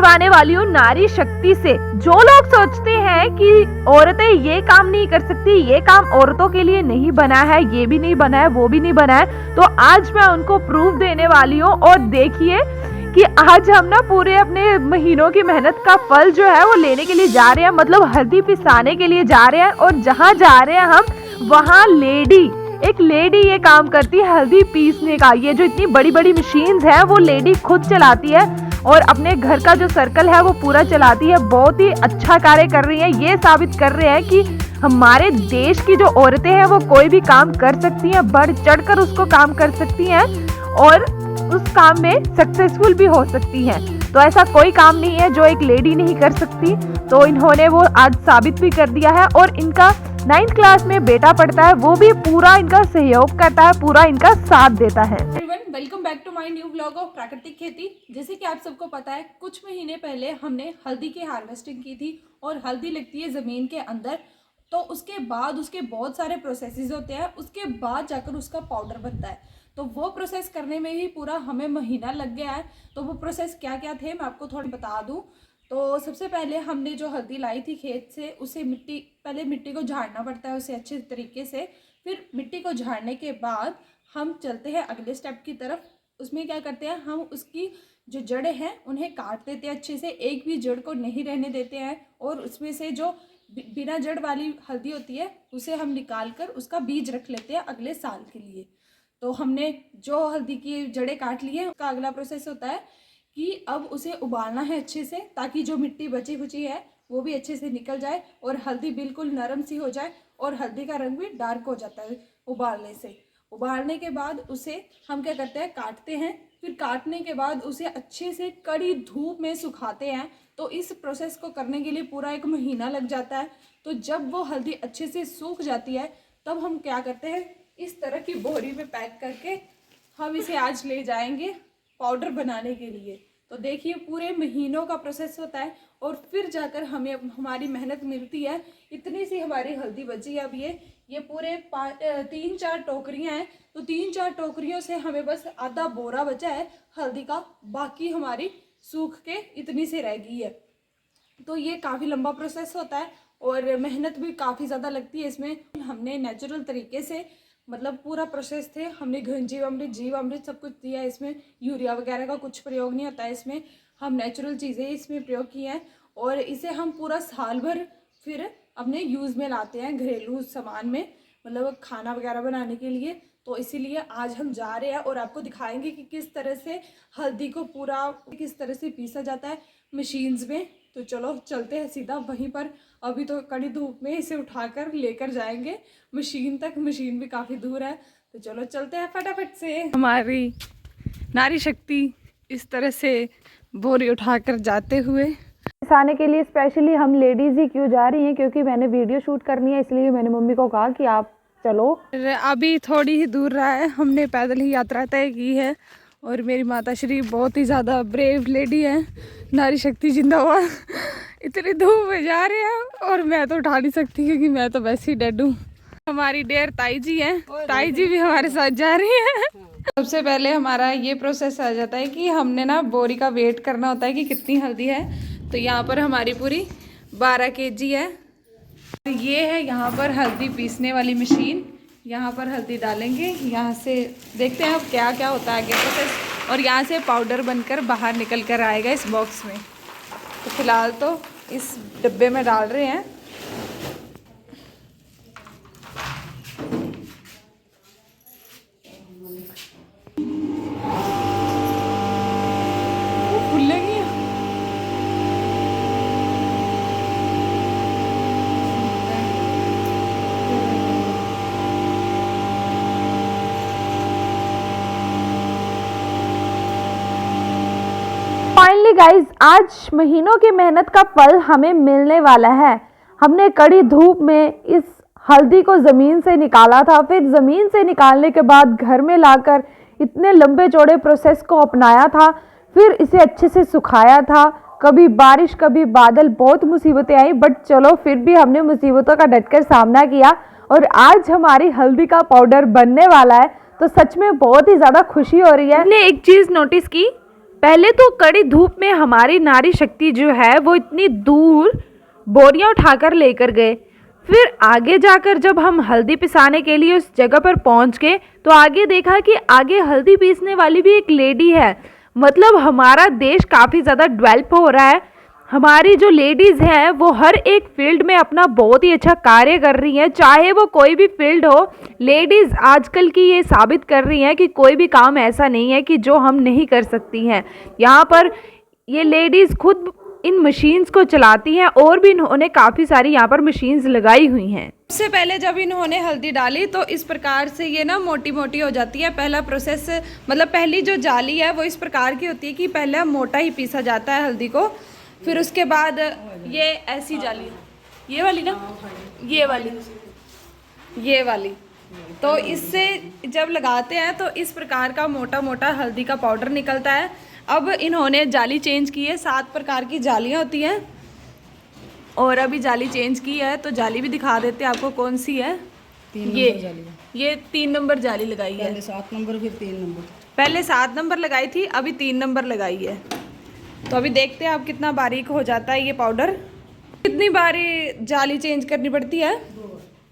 करवाने वाली हूँ नारी शक्ति से। जो लोग सोचते हैं कि औरतें ये काम नहीं कर सकती, ये काम औरतों के लिए नहीं बना है, ये भी नहीं बना है, वो भी नहीं बना है, तो आज मैं उनको प्रूफ देने वाली हूँ। और देखिए कि आज हम ना पूरे अपने महीनों की मेहनत का फल जो है वो लेने के लिए जा रहे हैं, मतलब हल्दी पिसाने के लिए जा रहे हैं। और जहाँ जा रहे हैं हम, वहाँ एक लेडी ये काम करती है हल्दी पीसने का। ये जो इतनी बड़ी बड़ी मशीन्स है वो लेडी खुद चलाती है और अपने घर का जो सर्कल है वो पूरा चलाती है। बहुत ही अच्छा कार्य कर रही है। ये साबित कर रहे हैं कि हमारे देश की जो औरतें हैं वो कोई भी काम कर सकती हैं, बढ़ चढ़कर उसको काम कर सकती हैं और उस काम में सक्सेसफुल भी हो सकती हैं। तो ऐसा कोई काम नहीं है जो एक लेडी नहीं कर सकती। तो इन्होंने वो आज साबित भी कर दिया है। और इनका 9th क्लास में बेटा पढ़ता है, वो भी पूरा इनका सहयोग करता है, पूरा इनका साथ देता है। Welcome back to my new vlog of प्राकृतिक खेती। जैसे कि आप सबको पता है, कुछ महीने पहले हमने हल्दी की हार्वेस्टिंग की थी और हल्दी लगती है ज़मीन के अंदर। तो उसके बाद उसके बहुत सारे प्रोसेसेस होते हैं, उसके बाद जाकर उसका पाउडर बनता है। तो वो प्रोसेस करने में ही पूरा हमें महीना लग गया है। तो वो प्रोसेस क्या क्या थे मैं आपको थोड़ा बता दूं। तो सबसे पहले हमने जो हल्दी लाई थी खेत से, उसे पहले मिट्टी को झाड़ना पड़ता है उसे अच्छे तरीके से। फिर मिट्टी को झाड़ने के बाद हम चलते हैं अगले स्टेप की तरफ। उसमें क्या करते हैं, हम उसकी जो जड़ें हैं उन्हें काट देते हैं अच्छे से, एक भी जड़ को नहीं रहने देते हैं। और उसमें से जो बिना जड़ वाली हल्दी होती है उसे हम निकाल कर उसका बीज रख लेते हैं अगले साल के लिए। तो हमने जो हल्दी की जड़ें काट ली हैं, उसका अगला प्रोसेस होता है कि अब उसे उबालना है अच्छे से, ताकि जो मिट्टी बची खुची है वो भी अच्छे से निकल जाए और हल्दी बिल्कुल नरम सी हो जाए। और हल्दी का रंग भी डार्क हो जाता है उबालने से। उबालने के बाद उसे हम क्या करते हैं, काटते हैं। फिर काटने के बाद उसे अच्छे से कड़ी धूप में सुखाते हैं। तो इस प्रोसेस को करने के लिए पूरा 1 महीना लग जाता है। तो जब वो हल्दी अच्छे से सूख जाती है तब हम क्या करते हैं, इस तरह की बोरी में पैक करके हम इसे आज ले जाएंगे पाउडर बनाने के लिए। तो देखिए पूरे महीनों का प्रोसेस होता है और फिर जाकर हमें हमारी मेहनत मिलती है। इतनी सी हमारी हल्दी बची है। अब ये पूरे 3-4 टोकरियां हैं। तो 3-4 टोकरियों से हमें बस आधा बोरा बचा है हल्दी का, बाकी हमारी सूख के इतनी सी रह गई है। तो ये काफ़ी लंबा प्रोसेस होता है और मेहनत भी काफ़ी ज़्यादा लगती है इसमें। हमने नेचुरल तरीके से, मतलब पूरा प्रोसेस थे, हमने घन जीवामृत सब कुछ दिया है इसमें। यूरिया वगैरह का कुछ प्रयोग नहीं होता है इसमें, हम नेचुरल चीज़ें इसमें प्रयोग की हैं। और इसे हम पूरा साल भर फिर अपने यूज़ में लाते हैं, घरेलू सामान में, मतलब खाना वगैरह बनाने के लिए। तो इसीलिए आज हम जा रहे हैं और आपको दिखाएंगे कि किस तरह से हल्दी को पूरा किस तरह से पीसा जाता है मशीन्स में। तो चलो चलते हैं सीधा वहीं पर। अभी तो कड़ी धूप में इसे उठाकर लेकर जाएंगे मशीन तक, मशीन भी काफ़ी दूर है। तो चलो चलते हैं फटाफट से। हमारी नारी शक्ति इस तरह से बोरी उठाकर जाते हुए। पिसाने के लिए स्पेशली हम लेडीज़ ही क्यों जा रही हैं, क्योंकि मैंने वीडियो शूट करनी है, इसलिए मैंने मम्मी को कहा कि आप चलो। अभी थोड़ी ही दूर रहा है, हमने पैदल ही यात्रा तय की है। और मेरी माता श्री बहुत ही ज़्यादा ब्रेव लेडी है। नारी शक्ति जिंदाबाद। इतनी धूप में जा रहे हैं और मैं तो उठा नहीं सकती क्योंकि मैं तो वैसे ही डेड हूँ। हमारी डेयर ताई जी हैं, ताई जी भी हमारे साथ जा रही हैं। सबसे पहले हमारा ये प्रोसेस आ जाता है कि हमने ना बोरी का वेट करना होता है कि कितनी हल्दी है। तो यहाँ पर हमारी पूरी 12 kg है। ये है यहाँ पर हल्दी पीसने वाली मशीन। यहाँ पर हल्दी डालेंगे, यहाँ से देखते हैं अब क्या क्या होता है आगे प्रोसेस। और यहाँ से पाउडर बनकर बाहर निकल कर आएगा इस बॉक्स में। तो फिलहाल तो इस डब्बे में डाल रहे हैं। फाइनली गाइज, आज महीनों की मेहनत का फल हमें मिलने वाला है। हमने कड़ी धूप में इस हल्दी को ज़मीन से निकाला था, फिर ज़मीन से निकालने के बाद घर में लाकर इतने लंबे चौड़े प्रोसेस को अपनाया था, फिर इसे अच्छे से सुखाया था। कभी बारिश कभी बादल, बहुत मुसीबतें आई, बट चलो फिर भी हमने मुसीबतों का डटकर सामना किया और आज हमारी हल्दी का पाउडर बनने वाला है। तो सच में बहुत ही ज़्यादा खुशी हो रही है। हमने एक चीज़ नोटिस की, पहले तो कड़ी धूप में हमारी नारी शक्ति जो है वो इतनी दूर बोरियां उठाकर लेकर गए। फिर आगे जाकर जब हम हल्दी पिसाने के लिए उस जगह पर पहुंच गए तो आगे देखा कि आगे हल्दी पीसने वाली भी एक लेडी है। मतलब हमारा देश काफ़ी ज़्यादा डेवलप हो रहा है। हमारी जो लेडीज़ हैं वो हर एक फील्ड में अपना बहुत ही अच्छा कार्य कर रही हैं, चाहे वो कोई भी फील्ड हो। लेडीज़ आजकल की ये साबित कर रही हैं कि कोई भी काम ऐसा नहीं है कि जो हम नहीं कर सकती हैं। यहाँ पर ये लेडीज़ खुद इन मशीन्स को चलाती हैं और भी इन्होंने काफ़ी सारी यहाँ पर मशीन्स लगाई हुई हैं। सबसे पहले जब इन्होंने हल्दी डाली तो इस प्रकार से ये ना मोटी मोटी हो जाती है। पहला प्रोसेस मतलब पहली जो जाली है वो इस प्रकार की होती है कि पहले मोटा ही पीसा जाता है हल्दी को, फिर उसके बाद ये ऐसी जाली, ये वाली ना, ये वाली तो इससे जब लगाते हैं तो इस प्रकार का मोटा मोटा हल्दी का पाउडर निकलता है। अब इन्होंने जाली चेंज की है, 7 प्रकार की जालियाँ होती हैं और अभी जाली चेंज की है तो जाली भी दिखा देते हैं आपको कौन सी है। ये 3 नंबर जाली लगाई है। पहले 7 नंबर फिर 3 नंबर, पहले 7 नंबर लगाई थी, अभी 3 नंबर लगाई है। तो अभी देखते हैं अब कितना बारीक हो जाता है ये पाउडर। कितनी बार जाली चेंज करनी पड़ती है?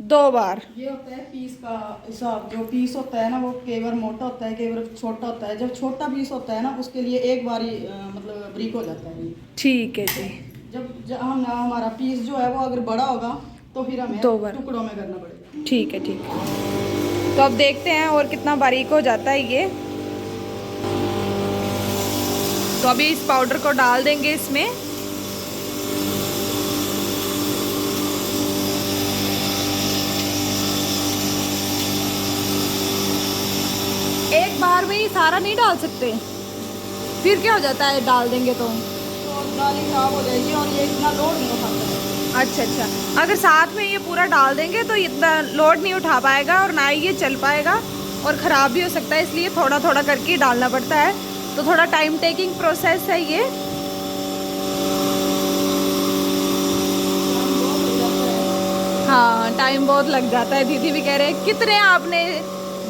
2 बार। ये होता है पीस का हिसाब। जो पीस होता है ना वो कई बार मोटा होता है, कई बार छोटा होता है। जब छोटा पीस होता है ना उसके लिए एक बार ही मतलब ब्रीक हो जाता है। ठीक है जी। जब हम हमारा पीस जो है वो अगर बड़ा होगा तो फिर हमें 2 बार टुकड़ों में करना पड़ेगा। ठीक है, ठीक है। तो अब देखते हैं और कितना बारीक हो जाता है ये। तो अभी इस पाउडर को डाल देंगे इसमें। एक बार में ही सारा नहीं डाल सकते, फिर क्या हो जाता है डाल देंगे तो जाली खराब हो जाएगी और ये इतना लोड नहीं उठाता है। अच्छा, अगर साथ में ये पूरा डाल देंगे तो इतना लोड नहीं उठा पाएगा और ना ही ये चल पाएगा और ख़राब भी हो सकता है, इसलिए थोड़ा थोड़ा करके डालना पड़ता है। तो थोड़ा टाइम टेकिंग प्रोसेस है ये। हाँ, टाइम बहुत लग जाता है। दीदी भी कह रहे हैं कितने आपने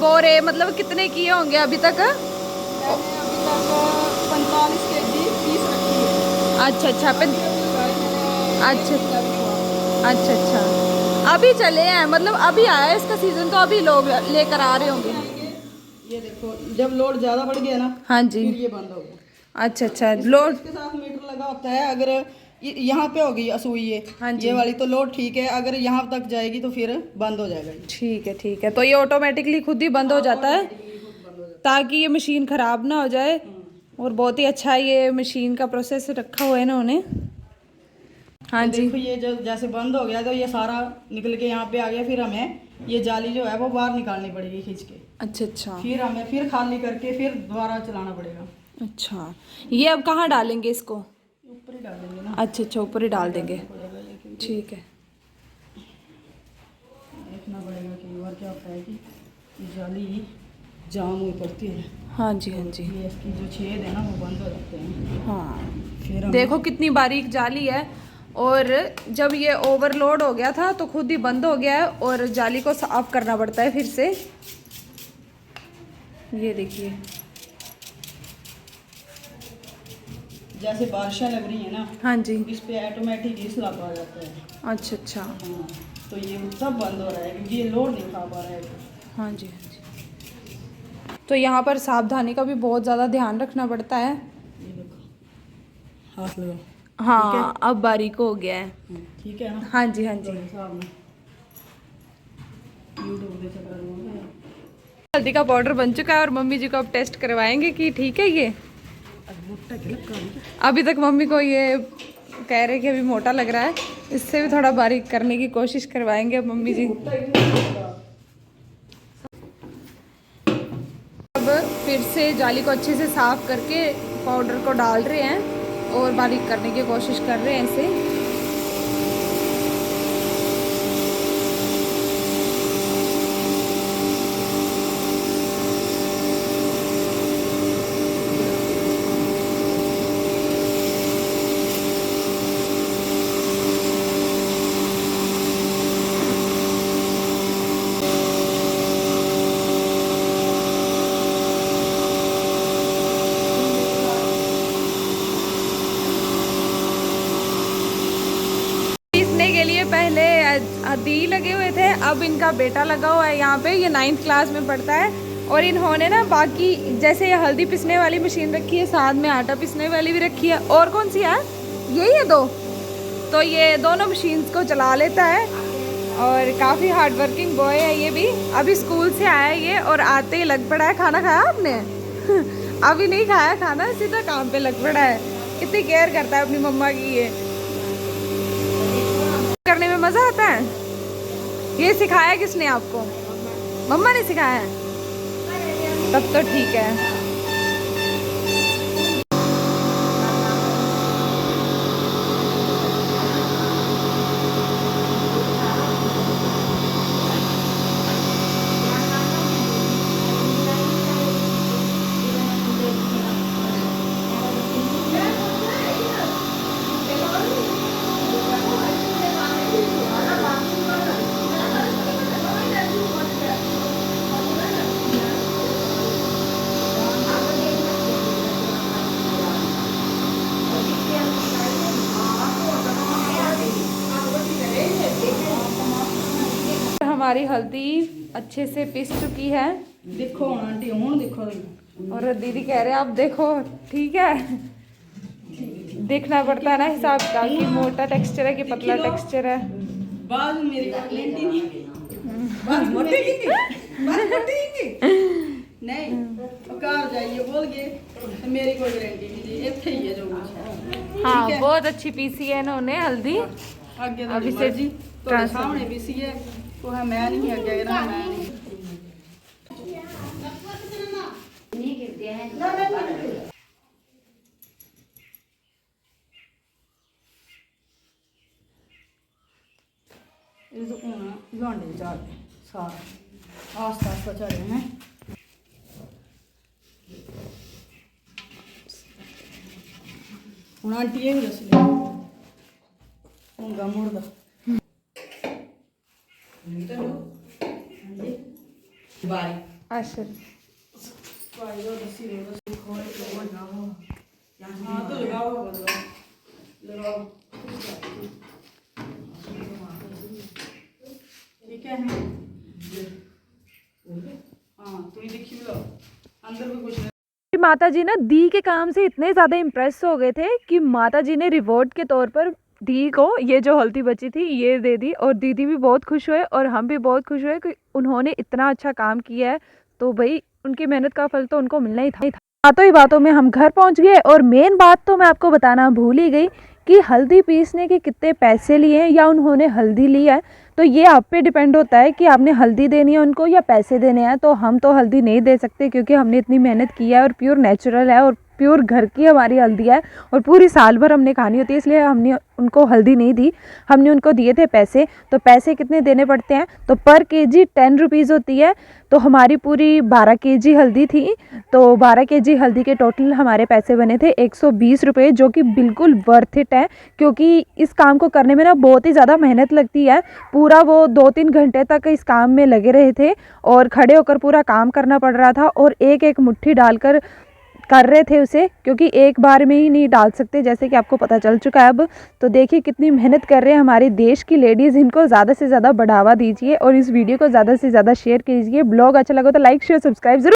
बोरे मतलब कितने किए होंगे अभी तक? मैंने अभी तक 45 kg पीस रखी है। अच्छा, अच्छा। अभी चले हैं मतलब अभी आया है इसका सीजन, तो अभी लोग लेकर आ रहे होंगे। ये देखो जब लोड ज़्यादा बढ़ गया ना, हाँ जी, फिर ये बंद हो गया। अच्छा, लोड इसके साथ मीटर लगा होता है। अगर यहाँ पे होगी असुई हाँ जी, ये वाली तो लोड ठीक है, अगर यहाँ तक जाएगी तो फिर बंद हो जाएगा। ठीक है। तो ये ऑटोमेटिकली खुद ही बंद हो जाता है ताकि ये मशीन ख़राब ना हो जाए। और बहुत ही अच्छा ये मशीन का प्रोसेस रखा हुआ है ना उन्हें। हाँ तो जी, देखो ये जो जैसे बंद हो गया तो ये सारा निकल के यहाँ पे आ गया। फिर हमें ये जाली जो है वो बाहर निकालनी पड़ेगी खींच के। अच्छा, फिर हमें फिर खाली करके फिर दोबारा चलाना पड़ेगा। अच्छा। ये अब कहाँ डालेंगे इसको? ऊपर ही डाल देंगे ना। अच्छा, ऊपर ही डाल देंगे। ठीक है। देखना पड़ेगा कि और क्या होता है कि जाली जाम हुई पड़ती है। हाँ जी, ये इसकी जो छेद है ना वो बंद हो जाते हैं। हाँ, फिर देखो कितनी बारीक जाली है। और जब ये ओवरलोड हो गया था तो खुद ही बंद हो गया है और जाली को साफ करना पड़ता है फिर से। ये देखिए, जैसे बारिशें लग रही है ना, हाँ जी, इस पे ऑटोमेटिक ही स्लैब आ जाता है। अच्छा। हाँ, तो ये सब बंद हो रहा है क्योंकि ये लोड नहीं उठा पा रहा है। हाँ जी। तो यहाँ पर सावधानी का भी बहुत ज़्यादा ध्यान रखना पड़ता है। ये देखो, हाथ लगाओ। हाँ, अब बारीक हो गया है। ठीक है ना। हाँ जी, हल्दी का पाउडर बन चुका है और मम्मी जी को अब टेस्ट करवाएंगे कि ठीक है ये। अभी तक मम्मी को ये कह रहे कि अभी मोटा लग रहा है, इससे भी थोड़ा बारीक करने की कोशिश करवाएंगे अब मम्मी जी। अब फिर से जाली को अच्छे से साफ करके पाउडर को डाल रहे हैं और बारीक करने की कोशिश कर रहे हैं इसे। दी लगे हुए थे, अब इनका बेटा लगा हुआ है यहाँ पे, ये 9th क्लास में पढ़ता है। और इन्होंने ना बाकी जैसे ये हल्दी पिसने वाली मशीन रखी है, साथ में आटा पिसने वाली भी रखी है। और कौन सी है? यही है 2। तो ये दोनों मशीन्स को चला लेता है और काफ़ी हार्ड वर्किंग बॉय है ये भी। अभी स्कूल से आया है ये और आते ही लग पड़ा है। खाना खाया आपने? अभी नहीं खाया खाना, सीधा काम पे लग पड़ा है। कितनी केयर करता है अपनी मम्मा की ये। करने में मज़ा आता है। ये सिखाया किसने आपको? मम्मा ने सिखाया है? तब तो ठीक है। हमारी हल्दी अच्छे से पिस चुकी है। देखो आंटी, हूँ देखो। और दीदी कह रहे हैं आप देखो, ठीक है। देखना पड़ता है ना हिसाब का कि मोटा टेक्सचर है कि पतला टेक्सचर है। बाद में मेरी गारंटी नहीं। नहीं कार जाइए बोल के तो मेरी कोई गारंटी नहीं, एक ही है जो कुछ। हाँ, बहुत अच्छी पीसी है इन्होंने हल्दी। आगे अभी से जी तो सामने पीसी है तो है, मैं नहीं है कह रहा मैं नहीं। गांडे चाहते सारा आस्ता आस्ता चढ़े हैं। हूँ आंटी ये भी दस होगा मुड़दा अच्छा, हाँ तो लगाओ लगाओ ठीक है। हाँ तो ये देखिए लो अंदर भी कुछ नहीं। माता जी ना दी के काम से इतने ज़्यादा इम्प्रेस हो गए थे कि माता जी ने रिवॉर्ड के तौर पर दी को ये जो हल्दी बची थी ये दे दी। और दीदी भी बहुत खुश हुए और हम भी बहुत खुश हुए कि उन्होंने इतना अच्छा काम किया है, तो भाई उनकी मेहनत का फल तो उनको मिलना ही था। बातों ही बातों में हम घर पहुंच गए और मेन बात तो मैं आपको बताना भूल ही गई कि हल्दी पीसने के कितने पैसे लिए हैं या उन्होंने हल्दी ली है। तो ये आप पे डिपेंड होता है कि आपने हल्दी देनी है उनको या पैसे देने हैं। तो हम तो हल्दी नहीं दे सकते क्योंकि हमने इतनी मेहनत की है और प्योर नेचुरल है और प्योर घर की हमारी हल्दी है और पूरी साल भर हमने खानी होती है, इसलिए हमने उनको हल्दी नहीं दी। हमने उनको दिए थे पैसे। तो पैसे कितने देने पड़ते हैं? तो पर केजी 10 रुपीज़ होती है। तो हमारी पूरी 12 केजी हल्दी थी, तो 12 केजी हल्दी के टोटल हमारे पैसे बने थे 120 रुपये, जो कि बिल्कुल वर्थ इट है क्योंकि इस काम को करने में ना बहुत ही ज़्यादा मेहनत लगती है। पूरा वो 2-3 घंटे तक इस काम में लगे रहे थे और खड़े होकर पूरा काम करना पड़ रहा था और एक एक मुट्ठी डालकर कर रहे थे उसे, क्योंकि एक बार में ही नहीं डाल सकते जैसे कि आपको पता चल चुका है अब। तो देखिए कितनी मेहनत कर रहे हैं हमारे देश की लेडीज़। इनको ज़्यादा से ज़्यादा बढ़ावा दीजिए और इस वीडियो को ज़्यादा से ज़्यादा शेयर कीजिए। ब्लॉग अच्छा लगा तो लाइक शेयर सब्सक्राइब जरूर।